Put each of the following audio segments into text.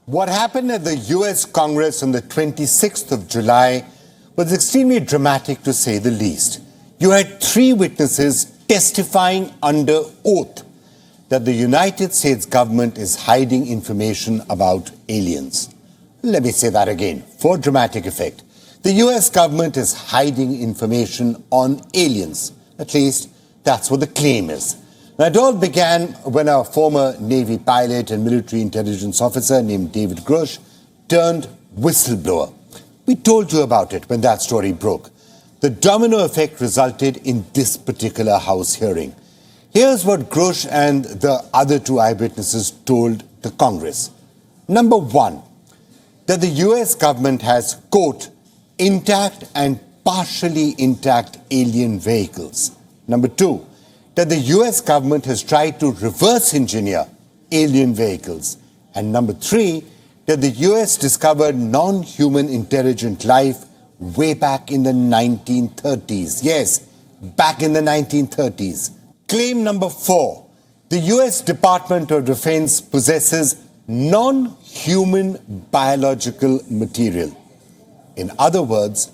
What happened at the US Congress on the 26th of July was extremely dramatic, to say the least. You had three witnesses testifying under oath that the United States government is hiding information about aliens. Let me say that again, for dramatic effect. The US government is hiding information on aliens. At least, that's what the claim is. Now, it all began when a former Navy pilot and military intelligence officer named David Grush turned whistleblower. We told you about it when that story broke. The domino effect resulted in this particular House hearing. Here's what Grush and the other two eyewitnesses told the Congress. Number one, that the US government has, quote, intact and partially intact alien vehicles. Number two, that the US government has tried to reverse engineer alien vehicles. And number three, that the US discovered non-human intelligent life way back in the 1930s. Yes, back in the 1930s. Claim number four, the US Department of Defense possesses non-human biological material. In other words,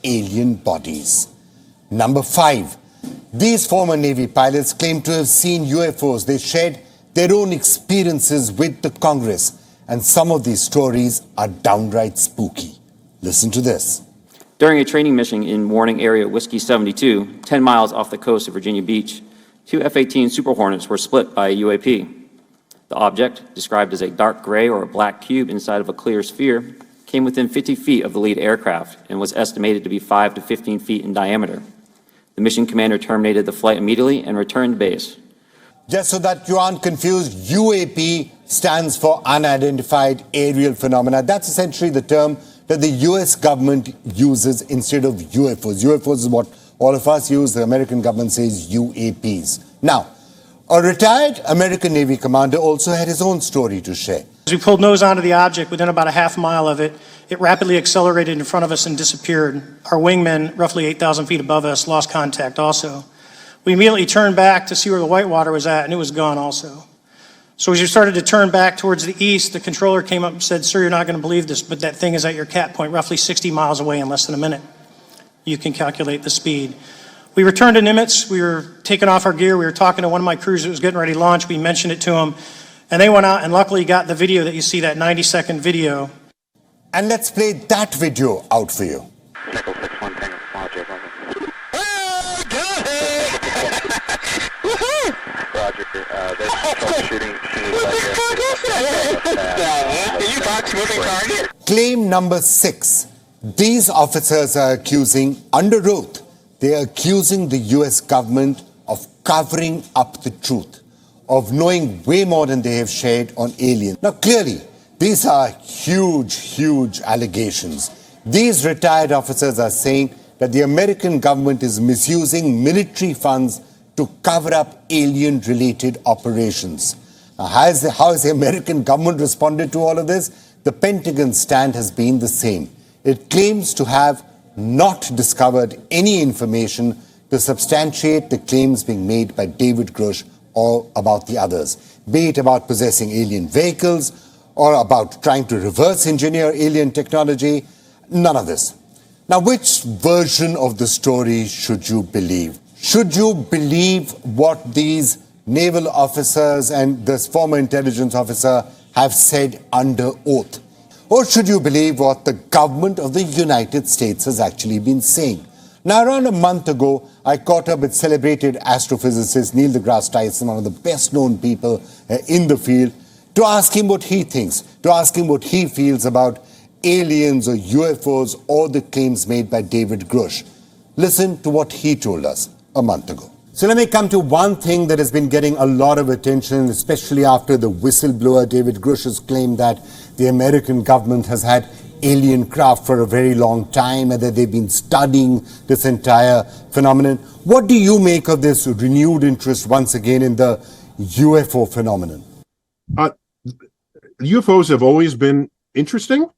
alien bodies. Number five, these former Navy pilots claim to have seen UFOs. They shared their own experiences with the Congress. And some of these stories are downright spooky. Listen to this. During a training mission in Warning Area Whiskey 72, 10 miles off the coast of Virginia Beach, two F-18 Super Hornets were split by a UAP. The object, described as a dark gray or a black cube inside of a clear sphere, came within 50 feet of the lead aircraft and was estimated to be 5 to 15 feet in diameter. The mission commander terminated the flight immediately and returned to base. Just so that you aren't confused, UAP stands for Unidentified Aerial Phenomena. That's essentially the term that the US government uses instead of UFOs. UFOs is what all of us use. The American government says UAPs. Now, a retired American Navy commander also had his own story to share. As we pulled nose onto the object, within about a half mile of it, it rapidly accelerated in front of us and disappeared. Our wingmen, roughly 8,000 feet above us, lost contact also. We immediately turned back to see where the white water was at, and it was gone also. So as we started to turn back towards the east, the controller came up and said, "Sir, you're not going to believe this, but that thing is at your cat point, roughly 60 miles away in less than a minute. You can calculate the speed." We returned to Nimitz. We were taking off our gear. We were talking to one of my crews that was getting ready to launch. We mentioned it to them, and they went out and luckily got the video that you see, that 90-second video. And let's play that video out for you. Claim number six. These officers are accusing, under oath, they are accusing the US government of covering up the truth, of knowing way more than they have shared on aliens. Now, clearly, these are huge, huge allegations. These retired officers are saying that the American government is misusing military funds to cover up alien-related operations. Now, how has the American government responded to all of this? The Pentagon's stand has been the same. It claims to have not discovered any information to substantiate the claims being made by David Grush or about the others, be it about possessing alien vehicles or about trying to reverse engineer alien technology. None of this. Now, which version of the story should you believe? Should you believe what these naval officers and this former intelligence officer have said under oath? Or should you believe what the government of the United States has actually been saying? Now, around a month ago, I caught up with celebrated astrophysicist Neil deGrasse Tyson, one of the best-known people in the field, to ask him what he thinks, to ask him what he feels about aliens or UFOs or the claims made by David Grush. Listen to what he told us a month ago. So let me come to one thing that has been getting a lot of attention, especially after the whistleblower David Grush's claim that the American government has had alien craft for a very long time and that they've been studying this entire phenomenon. What do you make of this renewed interest once again in the UFO phenomenon? UFOs have always been interesting.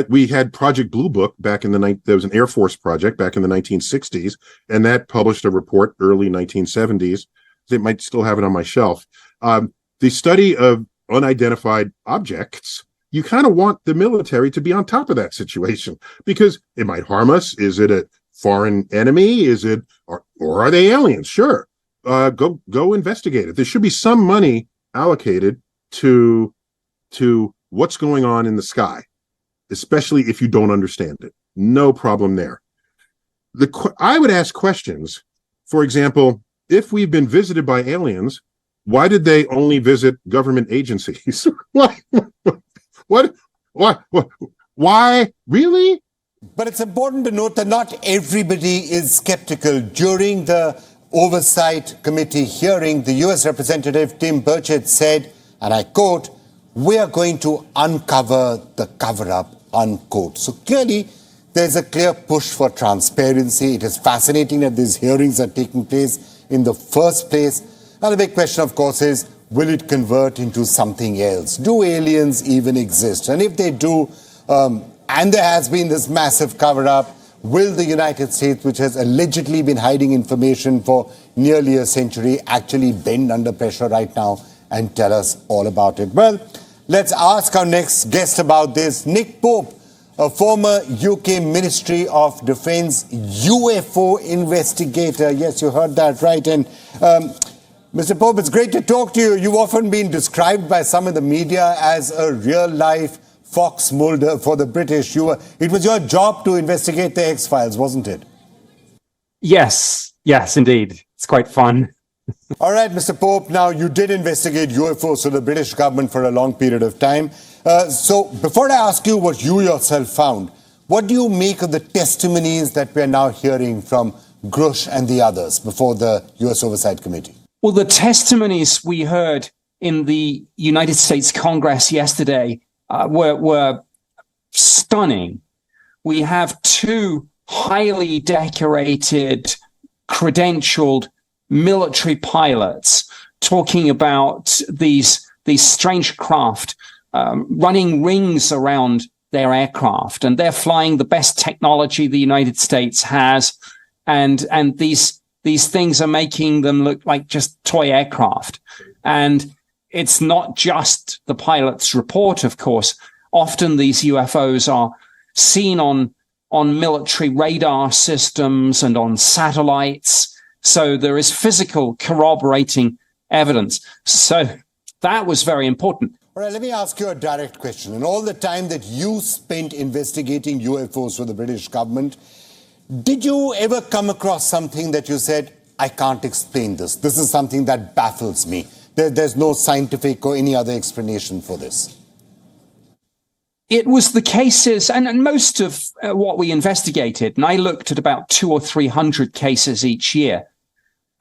We had Project Blue Book back in there was an Air Force project back in the 1960s, and that published a report early 1970s. They might still have it on my shelf. The study of unidentified objects you kind of want the military to be on top of that situation because it might harm us. Is it a foreign enemy? Is it, or are they aliens? Sure. Go investigate it. There should be some money allocated to what's going on in the sky, especially if you don't understand it. No problem there. I would ask questions. For example, if we've been visited by aliens, why did they only visit government agencies? Why? Really? But it's important to note that not everybody is skeptical. During the Oversight Committee hearing, the US Representative Tim Burchett said, and I quote, "We are going to uncover the cover-up," unquote. So clearly, there's a clear push for transparency. It is fascinating that these hearings are taking place in the first place. Now, the big question, of course, is, will it convert into something else? Do aliens even exist? And if they do, and there has been this massive cover-up, will the United States, which has allegedly been hiding information for nearly a century, actually bend under pressure right now and tell us all about it? Well, let's ask our next guest about this. Nick Pope, a former UK Ministry of Defence UFO investigator. Yes, you heard that right. And Mr. Pope, it's great to talk to you. You've often been described by some in the media as a real-life Fox Mulder for the British. It was your job to investigate the X-Files, wasn't it? Yes, indeed. It's quite fun. All right, Mr. Pope, now you did investigate UFOs for the British government for a long period of time. So before I ask you what you yourself found, what do you make of the testimonies that we're now hearing from Grush and the others before the US Oversight Committee? Well, the testimonies we heard in the United States Congress yesterday were stunning. We have two highly decorated, credentialed military pilots talking about these strange craft running rings around their aircraft, and they're flying the best technology the United States has, and these things are making them look like just toy aircraft. And it's not just the pilot's report, of course. Often these UFOs are seen on military radar systems and on satellites. So there is physical corroborating evidence. So that was very important. All right, let me ask you a direct question. In all the time that you spent investigating UFOs for the British government, did you ever come across something that you said, I can't explain this. This is something that baffles me. There's no scientific or any other explanation for this. It was the cases, and most of what we investigated, and I looked at about 200 or 300 cases each year.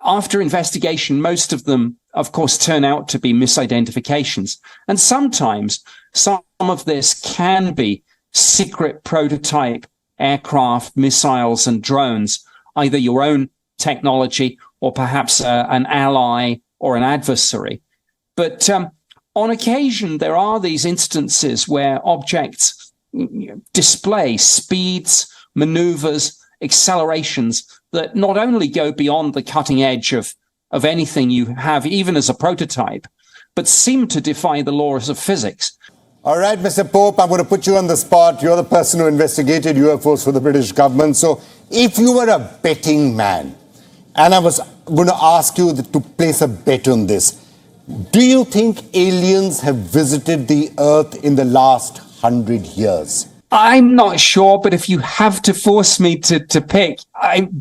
After investigation, most of them, of course, turn out to be misidentifications. And sometimes some of this can be secret prototype aircraft, missiles, and drones, either your own technology or perhaps an ally or an adversary. But on occasion, there are these instances where objects display speeds, maneuvers, accelerations that not only go beyond the cutting edge of anything you have, even as a prototype, but seem to defy the laws of physics. All right, Mr. Pope, I'm going to put you on the spot. You're the person who investigated UFOs for the British government. So if you were a betting man, and I was going to ask you to place a bet on this, do you think aliens have visited the Earth in the last 100 years? I'm not sure, but if you have to force me to pick,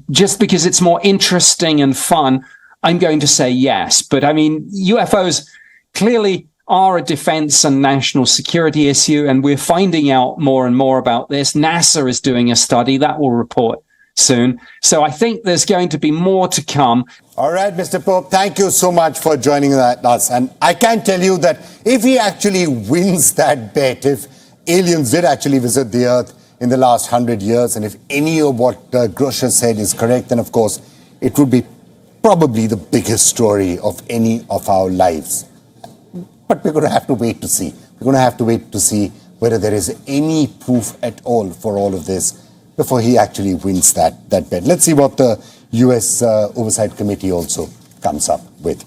just because it's more interesting and fun, I'm going to say yes. But I mean, UFOs clearly are a defense and national security issue, and we're finding out more and more about this. NASA is doing a study that will report soon. So I think there's going to be more to come. All right, Mr. Pope, thank you so much for joining us. And I can tell you that if he actually wins that bet, if aliens did actually visit the Earth in the last 100 years, and if any of what Grush has said is correct, then of course it would be probably the biggest story of any of our lives. But we're going to have to wait to see. We're going to have to wait to see whether there is any proof at all for all of this before he actually wins that bet. Let's see what the US Oversight Committee also comes up with.